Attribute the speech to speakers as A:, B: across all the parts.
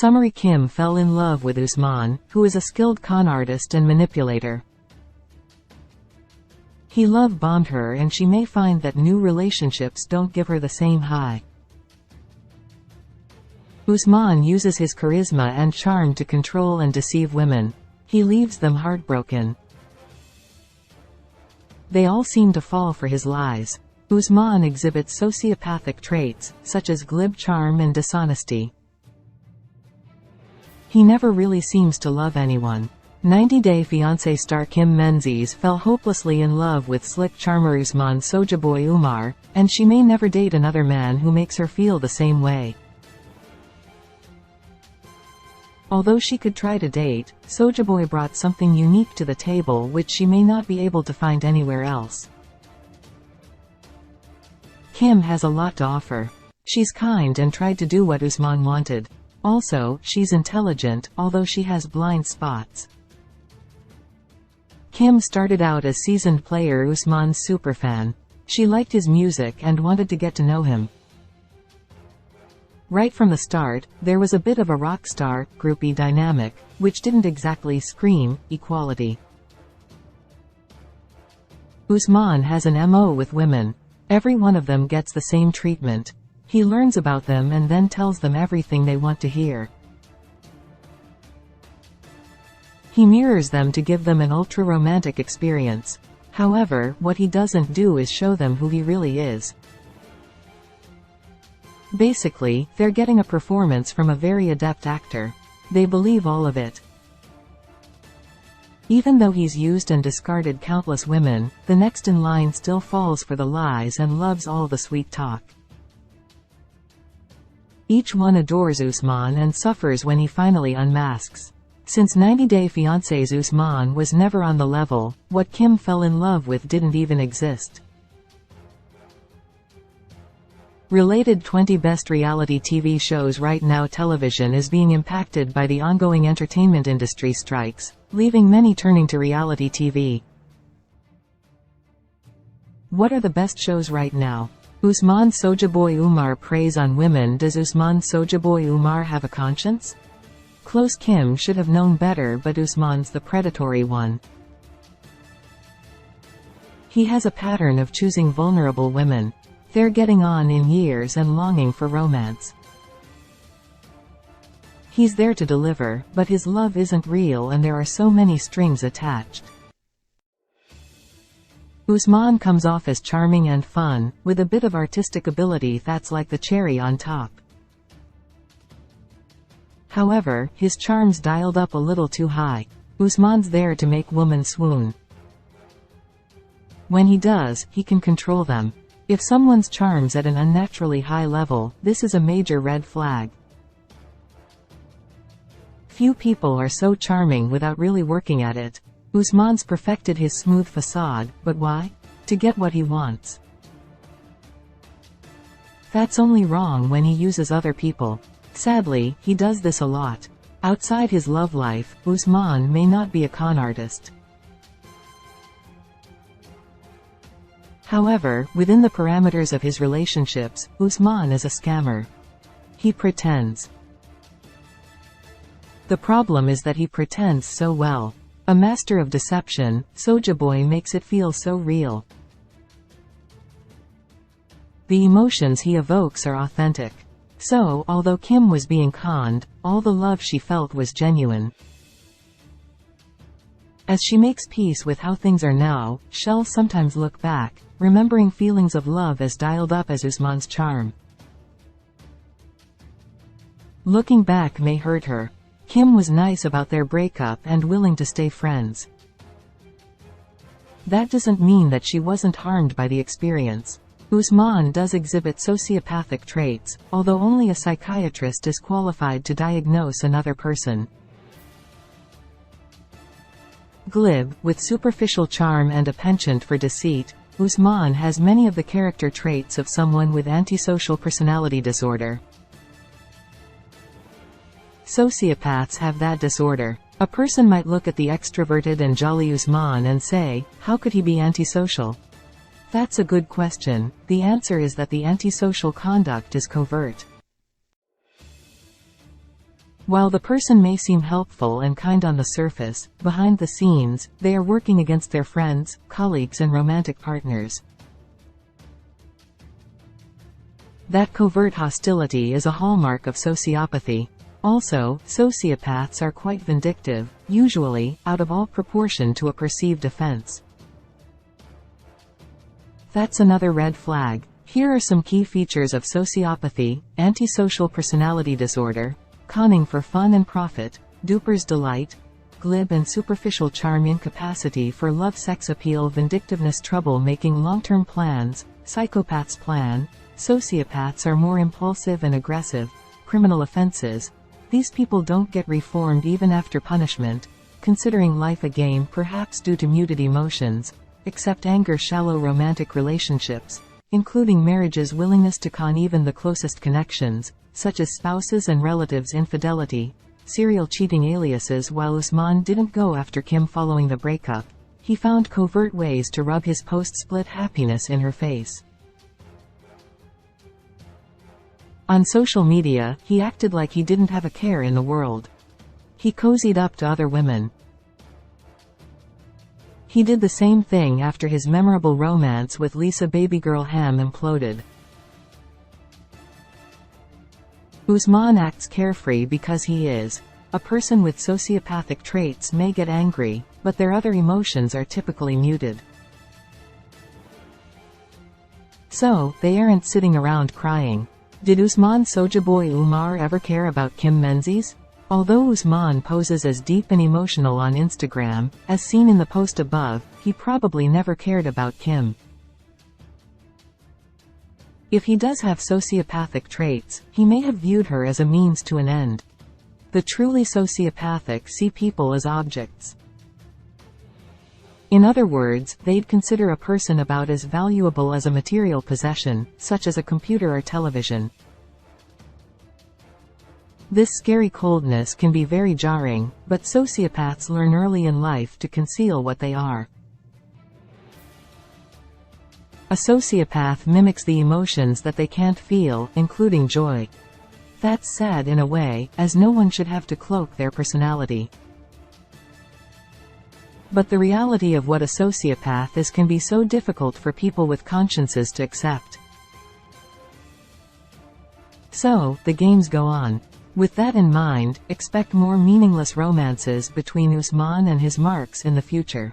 A: Summary: Kim fell in love with Usman, who is a skilled con artist and manipulator. He love-bombed her, and she may find that new relationships don't give her the same high. Usman uses his charisma and charm to control and deceive women. He leaves them heartbroken. They all seem to fall for his lies. Usman exhibits sociopathic traits, such as glib charm and dishonesty. He never really seems to love anyone. 90 Day Fiancé star Kim Menzies fell hopelessly in love with slick charmer Usman Sojaboy Umar, and she may never date another man who makes her feel the same way. Although she could try to date, Sojaboy brought something unique to the table which she may not be able to find anywhere else. Kim has a lot to offer. She's kind and tried to do what Usman wanted. Also, she's intelligent, although she has blind spots. Kim started out as seasoned player Usman's superfan. She liked his music and wanted to get to know him. Right from the start, there was a bit of a rock star, groupie dynamic, which didn't exactly scream equality. Usman has an MO with women. Every one of them gets the same treatment. He learns about them and then tells them everything they want to hear. He mirrors them to give them an ultra-romantic experience. However, what he doesn't do is show them who he really is. Basically, they're getting a performance from a very adept actor. They believe all of it. Even though he's used and discarded countless women, the next in line still falls for the lies and loves all the sweet talk. Each one adores Usman and suffers when he finally unmasks. Since 90 Day Fiancé's Usman was never on the level, what Kim fell in love with didn't even exist. Related 20 Best Reality TV Shows right now. Television is being impacted by the ongoing entertainment industry strikes, leaving many turning to reality TV. What are the best shows right now? Usman Sojaboy Umar preys on women. Does Usman Sojaboy Umar have a conscience? Close. Kim should have known better, but Usman's the predatory one. He has a pattern of choosing vulnerable women. They're getting on in years and longing for romance. He's there to deliver, but his love isn't real and there are so many strings attached. Usman comes off as charming and fun, with a bit of artistic ability that's like the cherry on top. However, his charm's dialed up a little too high. Usman's there to make women swoon. When he does, he can control them. If someone's charm's at an unnaturally high level, this is a major red flag. Few people are so charming without really working at it. Usman's perfected his smooth facade, but why? To get what he wants. That's only wrong when he uses other people. Sadly, he does this a lot. Outside his love life, Usman may not be a con artist. However, within the parameters of his relationships, Usman is a scammer. He pretends. The problem is that he pretends so well. A master of deception, Sojaboy makes it feel so real. The emotions he evokes are authentic. So, although Kim was being conned, all the love she felt was genuine. As she makes peace with how things are now, she'll sometimes look back, remembering feelings of love as dialed up as Usman's charm. Looking back may hurt her. Kim was nice about their breakup and willing to stay friends. That doesn't mean that she wasn't harmed by the experience. Usman does exhibit sociopathic traits, although only a psychiatrist is qualified to diagnose another person. Glib, with superficial charm and a penchant for deceit, Usman has many of the character traits of someone with antisocial personality disorder. Sociopaths have that disorder. A person might look at the extroverted and jolly Usman and say, how could he be antisocial? That's a good question. The answer is that the antisocial conduct is covert. While the person may seem helpful and kind on the surface, behind the scenes, they are working against their friends, colleagues and romantic partners. That covert hostility is a hallmark of sociopathy. Also, sociopaths are quite vindictive, usually, out of all proportion to a perceived offense. That's another red flag. Here are some key features of sociopathy: antisocial personality disorder, conning for fun and profit, duper's delight, glib and superficial charm, incapacity for love, sex appeal, vindictiveness, trouble making, long-term plans, psychopath's plan. Sociopaths are more impulsive and aggressive. Criminal offenses. These people don't get reformed even after punishment, considering life a game perhaps due to muted emotions, accept anger, shallow romantic relationships, including marriages, willingness to con even the closest connections, such as spouses and relatives, infidelity, serial cheating, aliases. While Usman didn't go after Kim following the breakup, he found covert ways to rub his post-split happiness in her face. On social media, he acted like he didn't have a care in the world. He cozied up to other women. He did the same thing after his memorable romance with Lisa. Babygirl Ham imploded. Usman acts carefree because he is. A person with sociopathic traits may get angry, but their other emotions are typically muted. So, they aren't sitting around crying. Did Usman Sojaboy Umar ever care about Kim Menzies? Although Usman poses as deep and emotional on Instagram, as seen in the post above, he probably never cared about Kim. If he does have sociopathic traits, he may have viewed her as a means to an end. The truly sociopathic see people as objects. In other words, they'd consider a person about as valuable as a material possession, such as a computer or television. This scary coldness can be very jarring, but sociopaths learn early in life to conceal what they are. A sociopath mimics the emotions that they can't feel, including joy. That's sad in a way, as no one should have to cloak their personality. But the reality of what a sociopath is can be so difficult for people with consciences to accept. So, the games go on. With that in mind, expect more meaningless romances between Usman and his marks in the future.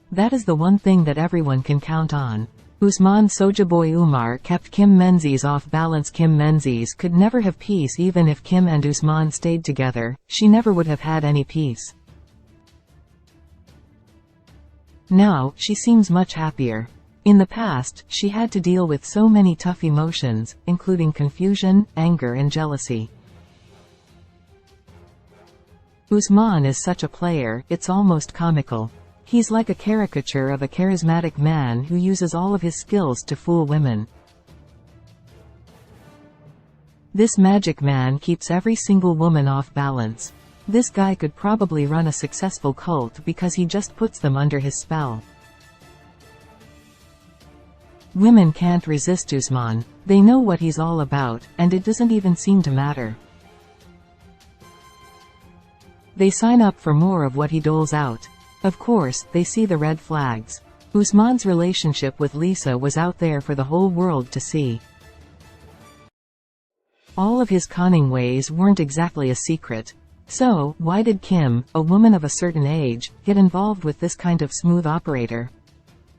A: That is the one thing that everyone can count on. Usman Sojaboy Umar kept Kim Menzies off balance. Kim Menzies could never have peace even if Kim and Usman stayed together. She never would have had any peace. Now, she seems much happier. In the past, she had to deal with so many tough emotions, including confusion, anger and jealousy. Usman is such a player, it's almost comical. He's like a caricature of a charismatic man who uses all of his skills to fool women. This magic man keeps every single woman off balance. This guy could probably run a successful cult because he just puts them under his spell. Women can't resist Usman. They know what he's all about, and it doesn't even seem to matter. They sign up for more of what he doles out. Of course, they see the red flags. Usman's relationship with Lisa was out there for the whole world to see. All of his conning ways weren't exactly a secret. So, why did Kim, a woman of a certain age, get involved with this kind of smooth operator?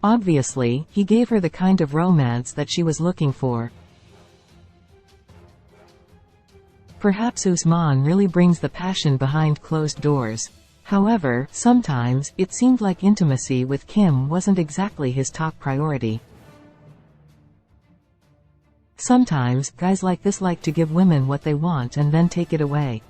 A: Obviously, he gave her the kind of romance that she was looking for. Perhaps Usman really brings the passion behind closed doors. However, sometimes, it seemed like intimacy with Kim wasn't exactly his top priority. Sometimes, guys like this like to give women what they want and then take it away.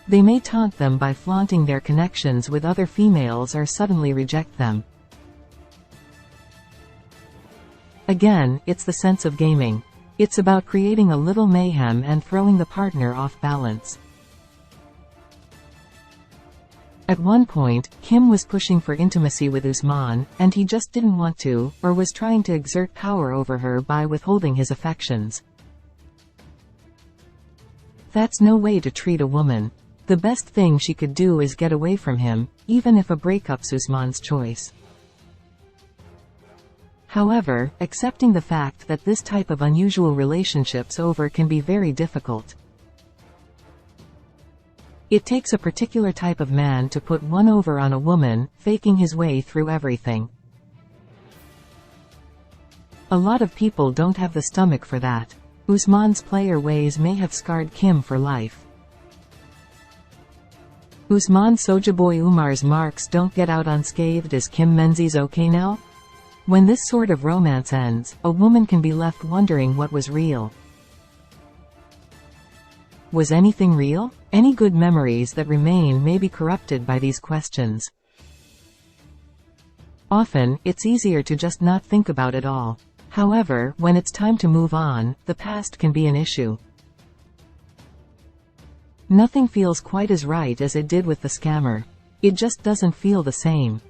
A: They may taunt them by flaunting their connections with other females or suddenly reject them. Again, it's the sense of gaming. It's about creating a little mayhem and throwing the partner off balance. At one point, Kim was pushing for intimacy with Usman, and he just didn't want to, or was trying to exert power over her by withholding his affections. That's no way to treat a woman. The best thing she could do is get away from him, even if a breakup's Usman's choice. However, accepting the fact that this type of unusual relationship's over can be very difficult. It takes a particular type of man to put one over on a woman, faking his way through everything. A lot of people don't have the stomach for that. Usman's player ways may have scarred Kim for life. Usman Sojaboy Umar's marks don't get out unscathed. Is Kim Menzies okay now? When this sort of romance ends, a woman can be left wondering what was real. Was anything real? Any good memories that remain may be corrupted by these questions. Often, it's easier to just not think about it all. However, when it's time to move on, the past can be an issue. Nothing feels quite as right as it did with the scammer. It just doesn't feel the same.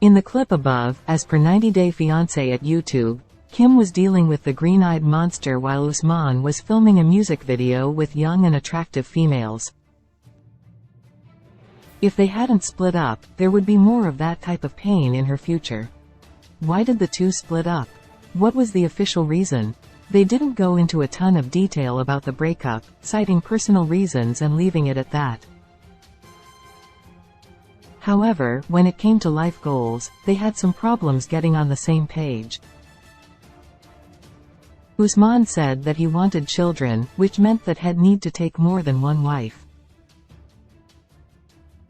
A: In the clip above, as per 90 Day Fiancé at YouTube, Kim was dealing with the green-eyed monster while Usman was filming a music video with young and attractive females. If they hadn't split up, there would be more of that type of pain in her future. Why did the two split up? What was the official reason? They didn't go into a ton of detail about the breakup, citing personal reasons and leaving it at that. However, when it came to life goals, they had some problems getting on the same page. Usman said that he wanted children, which meant that he'd need to take more than one wife.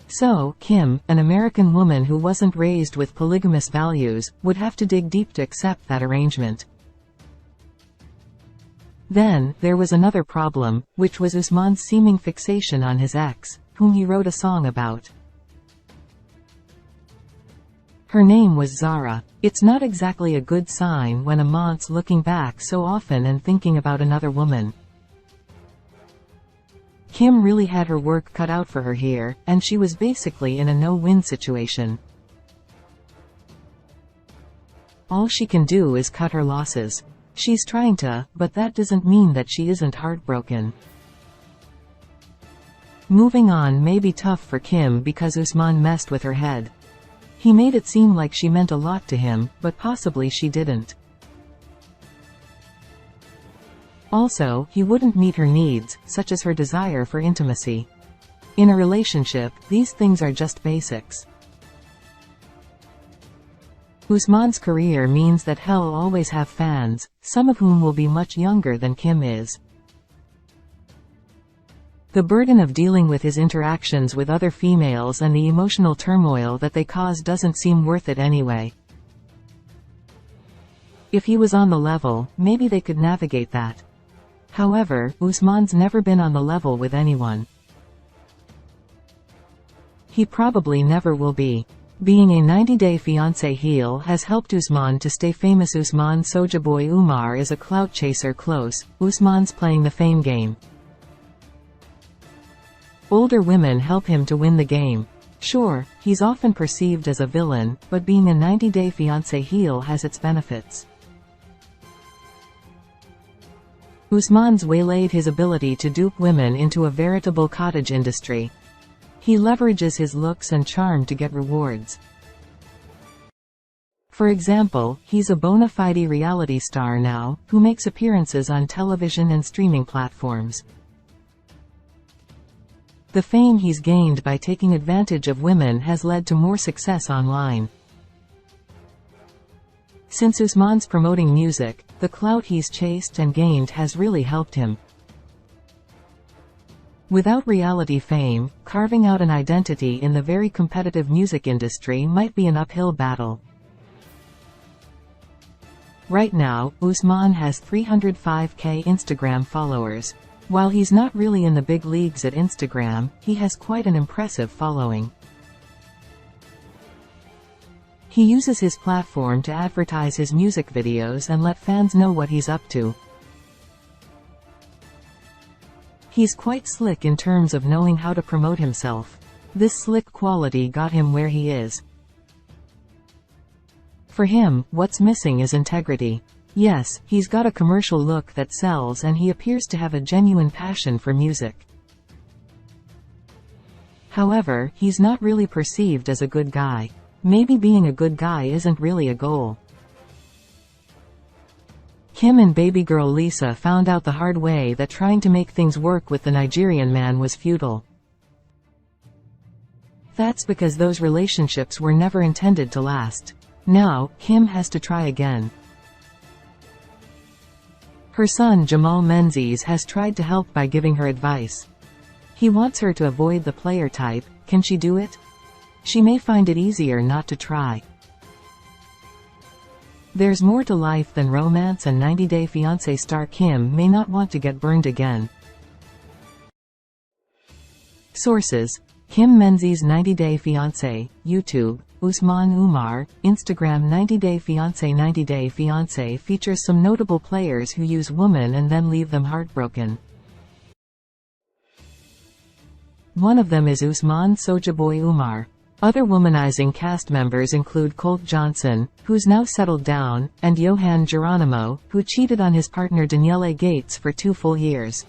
A: So, Kim, an American woman who wasn't raised with polygamous values, would have to dig deep to accept that arrangement. Then, there was another problem, which was Usman's seeming fixation on his ex, whom he wrote a song about. Her name was Zara. It's not exactly a good sign when a man's looking back so often and thinking about another woman. Kim really had her work cut out for her here, and she was basically in a no-win situation. All she can do is cut her losses. She's trying to, but that doesn't mean that she isn't heartbroken. Moving on may be tough for Kim because Usman messed with her head. He made it seem like she meant a lot to him, but possibly she didn't. Also, he wouldn't meet her needs, such as her desire for intimacy. In a relationship, these things are just basics. Usman's career means that he'll always have fans, some of whom will be much younger than Kim is. The burden of dealing with his interactions with other females and the emotional turmoil that they cause doesn't seem worth it anyway. If he was on the level, maybe they could navigate that. However, Usman's never been on the level with anyone. He probably never will be. Being a 90-day fiancé heel has helped Usman to stay famous. Usman Sojaboy Umar is a clout chaser. Close, Usman's playing the fame game. Older women help him to win the game. Sure, he's often perceived as a villain, but being a 90-day fiancé heel has its benefits. Usman's waylaid his ability to dupe women into a veritable cottage industry. He leverages his looks and charm to get rewards. For example, he's a bona fide reality star now, who makes appearances on television and streaming platforms. The fame he's gained by taking advantage of women has led to more success online. Since Usman's promoting music, the clout he's chased and gained has really helped him. Without reality fame, carving out an identity in the very competitive music industry might be an uphill battle. Right now, Usman has 305k Instagram followers. While he's not really in the big leagues at Instagram, he has quite an impressive following. He uses his platform to advertise his music videos and let fans know what he's up to. He's quite slick in terms of knowing how to promote himself. This slick quality got him where he is. For him, what's missing is integrity. Yes, he's got a commercial look that sells and he appears to have a genuine passion for music. However, he's not really perceived as a good guy. Maybe being a good guy isn't really a goal. Kim and baby girl Lisa found out the hard way that trying to make things work with the Nigerian man was futile. That's because those relationships were never intended to last. Now, Kim has to try again. Her son Jamal Menzies has tried to help by giving her advice. He wants her to avoid the player type. Can she do it? She may find it easier not to try. There's more to life than romance, and 90 Day Fiancé star Kim may not want to get burned again. Sources: Kim Menzies 90 Day Fiancé, YouTube, Usman Umar, Instagram 90 Day Fiancé 90 Day Fiancé features some notable players who use women and then leave them heartbroken. One of them is Usman Sojaboy Umar. Other womanizing cast members include Colt Johnson, who's now settled down, and Johan Geronimo, who cheated on his partner Danielle Gates for 2 full years.